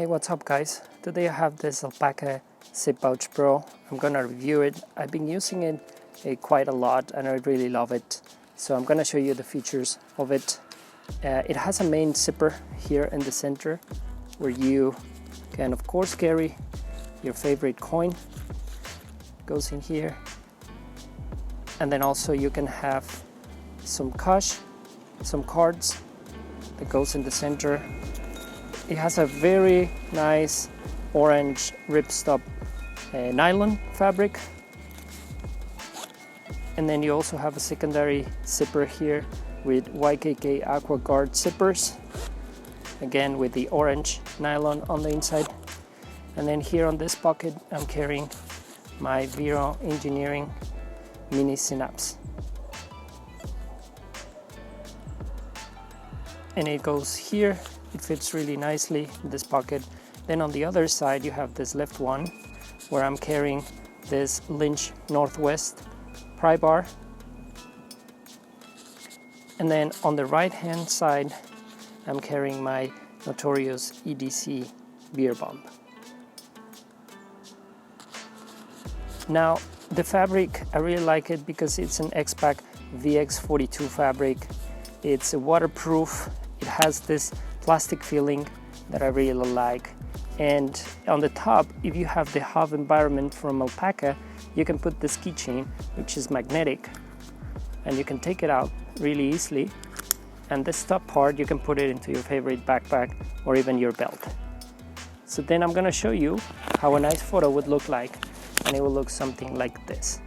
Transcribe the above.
Hey, what's up guys? Today I have this Alpaka Zip Pouch Pro. I'm gonna review it. I've been using it quite a lot and I really love it. So I'm gonna show you the features of it. It has a main zipper here in the center where you can of course carry your favorite coin. Goes in here. And then also you can have some cash, some cards that goes in the center. It has a very nice orange ripstop nylon fabric. And then you also have a secondary zipper here with YKK Aqua Guard zippers. Again with the orange nylon on the inside. And then here on this pocket I'm carrying my Vero Engineering Mini Synapse. And it goes here. It fits really nicely in this pocket. Then on the other side you have this left one where I'm carrying this Lynch Northwest Prybar. And then on the right hand side I'm carrying my Notorious EDC Gear bomb. Now the fabric, I really like it because it's an X-Pac VX42 fabric. It's waterproof. It has this plastic feeling that I really like. And on the top, if you have the hub environment from Alpaka, you can put this keychain, which is magnetic, and you can take it out really easily. And this top part, you can put it into your favorite backpack or even your belt. So then I'm gonna show you how a nice photo would look like, and it will look something like this.